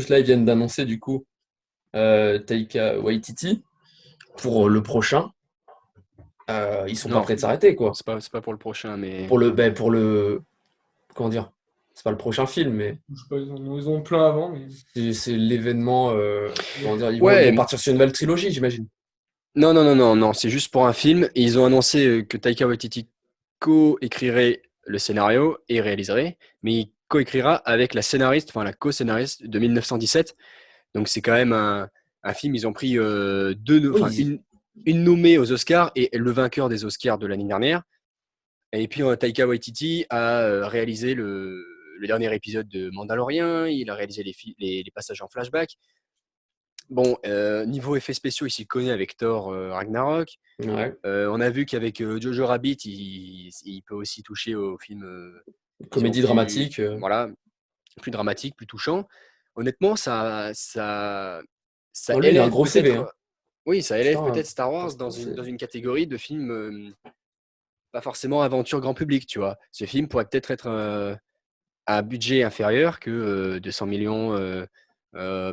plus, là, ils viennent d'annoncer, du coup, Taika Waititi pour le prochain. Ils sont pas Non, prêts de s'arrêter, quoi. c'est pas pour le prochain, mais Pour le, comment dire? C'est pas le prochain film, mais Je sais pas, ils ont plein avant, mais. c'est l'événement, comment dire? Ils vont ouais. partir sur une nouvelle trilogie, j'imagine. Non, non, non, non, non, c'est juste pour un film. Et ils ont annoncé que Taika Waititi co-écrirait le scénario et réaliserait, mais il co-écrira avec la scénariste, enfin la co-scénariste de 1917. Donc c'est quand même un film. Ils ont pris enfin Oui, une nommée aux Oscars et le vainqueur des Oscars de l'année dernière. Et puis Taika Waititi a réalisé le dernier épisode de Mandalorian. Il a réalisé les passages en flashback. Bon, niveau effets spéciaux, il s'y connaît avec Thor Ragnarok. ouais. On a vu qu'avec Jojo Rabbit, il peut aussi toucher aux films, disons, Comédie plus, dramatique. voilà, plus dramatiques, plus touchants. Honnêtement, ça Oh, lui, il a un élève gros CV, hein. peut-être, oui, ça élève Putain, peut-être Star Wars dans c'est- une catégorie de films pas forcément aventure grand public, tu vois. Ce film pourrait peut-être être à un budget inférieur que 200 millions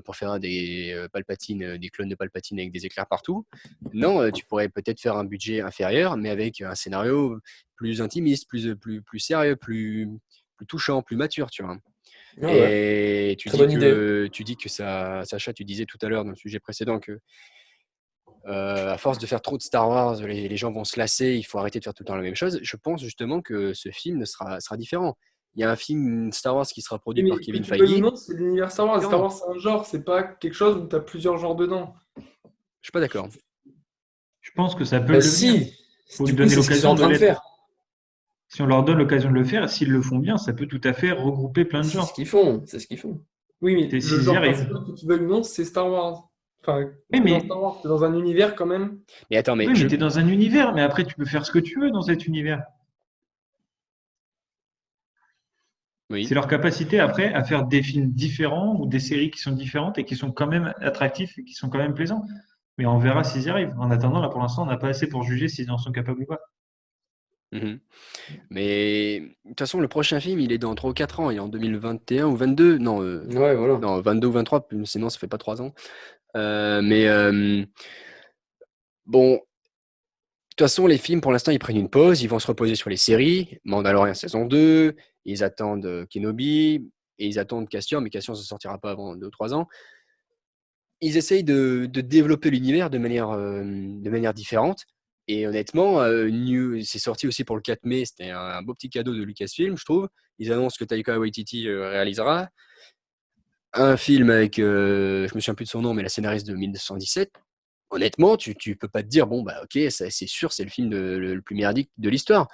pour faire des Palpatine, des clones de Palpatine avec des éclairs partout. Non, tu pourrais peut-être faire un budget inférieur, mais avec un scénario plus intimiste, plus sérieux, plus touchant, plus mature, tu vois. Ouais, ouais. Et tu Très dis bonne idée. que, tu dis que ça, Sacha, tu disais tout à l'heure dans le sujet précédent que à force de faire trop de Star Wars, les gens vont se lasser, il faut arrêter de faire tout le temps la même chose. Je pense justement que ce film sera différent. Il y a un film Star Wars qui sera produit Oui, par mais que Kevin tu le veuilles ou Feige. non, c'est l'univers Star Wars. Star Différent. Wars, c'est un genre, c'est pas quelque chose où tu as plusieurs genres dedans. Je suis pas d'accord. Je pense que ça peut Bah le devenir. si, Faut lui du coup, donner c'est ce qu'ils sont en l'occasion de train de l'être. faire. Si on leur donne l'occasion de le faire, s'ils le font bien, ça peut tout à fait regrouper plein de C'est ce genres. qu'ils font, c'est ce qu'ils font. Oui, mais Et le s'ils y genre arrivent. principal, que tu veuilles ou non, c'est Star Wars. Enfin, Oui, t'es dans mais, Star Wars, t'es dans un univers quand même. Mais attends, mais oui, mais tu es dans un univers, mais après, tu peux faire ce que tu veux dans cet univers. oui. C'est leur capacité après à faire des films différents ou des séries qui sont différentes et qui sont quand même attractifs et qui sont quand même plaisants. Mais on verra s'ils y arrivent. En attendant, là, pour l'instant, on n'a pas assez pour juger s'ils en sont capables ou pas. Mhm. Mais de toute façon, le prochain film, il est dans 3 ou 4 ans. Il est en 2021 ou 22. Non, Ouais, voilà. non 22 ou 23, sinon ça fait pas 3 ans. Mais bon, de toute façon, les films, pour l'instant, ils prennent une pause. Ils vont se reposer sur les séries. Mandalorian saison 2. Ils attendent Kenobi. Et ils attendent Cassian. Mais Cassian, ça sortira pas avant 2 ou 3 ans. Ils essayent de développer l'univers de manière différente. Et honnêtement, c'est sorti aussi pour le 4 mai. C'était un beau petit cadeau de Lucasfilm, je trouve. Ils annoncent que Taika Waititi réalisera un film avec, je me souviens plus de son nom, mais la scénariste de 1917. Honnêtement, tu peux pas te dire, bon, bah ok, c'est sûr, c'est le film le plus merdique de l'histoire.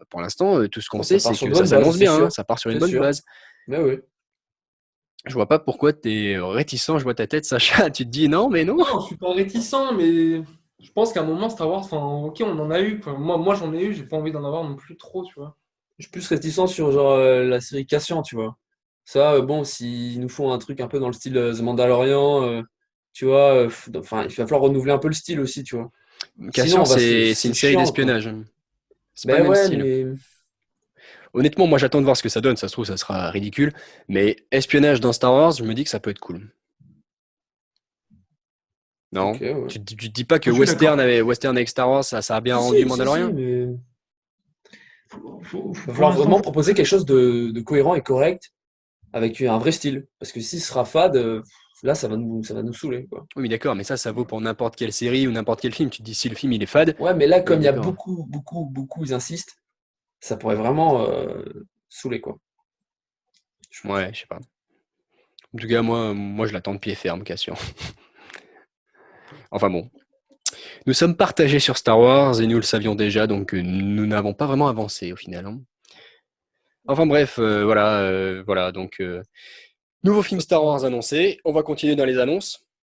Pour l'instant, tout ce qu'on Bon, ça sait, part c'est sur que de ça bonnes bases, s'annonce c'est bien, hein, sûr. ça part sur une C'est bonne sûr. base. Mais oui. Je vois pas pourquoi tu es réticent, je vois ta tête, Sacha, tu te dis non, mais non. Non, je suis pas réticent, mais je pense qu'à un moment, Star Wars, enfin, ok, on en a eu, quoi. Moi j'en ai eu, j'ai pas envie d'en avoir non plus trop, tu vois. Je suis plus réticent sur genre la série Cassian, tu vois. Ça, bon, s'ils nous font un truc un peu dans le style The Mandalorian, tu vois, enfin, il va falloir renouveler un peu le style aussi, tu vois. Sinon, Cassian, c'est c'est une série chiant, quoi. d'espionnage. C'est pas le Ben même ouais, style. mais Honnêtement, moi j'attends de voir ce que ça donne. Ça se trouve, ça sera ridicule. Mais espionnage dans Star Wars, je me dis que ça peut être cool. ok, Non? ouais. Tu te dis pas que Moi, je suis d'accord. Western avec Star Wars, ça a bien Si, rendu si, si, si, Mandalorian? mais il va Pour falloir l'instant, vraiment proposer quelque chose de cohérent et correct avec un vrai style. Parce que s'il sera fade, là, ça va nous saouler, quoi. Oui, mais d'accord, mais ça vaut pour n'importe quelle série ou n'importe quel film. Tu te dis si le film il est fade, Ouais, mais là, oui, comme il y a d'accord. beaucoup, beaucoup, beaucoup, ils insistent, ça pourrait vraiment saouler, quoi. Je pense. Ouais, je sais pas. En tout cas, moi je l'attends de pied ferme, Cassian. Enfin bon. Nous sommes partagés sur Star Wars et nous le savions déjà, donc nous n'avons pas vraiment avancé au final, hein. Enfin bref, voilà, donc nouveau film Star Wars annoncé. On va continuer dans les annonces.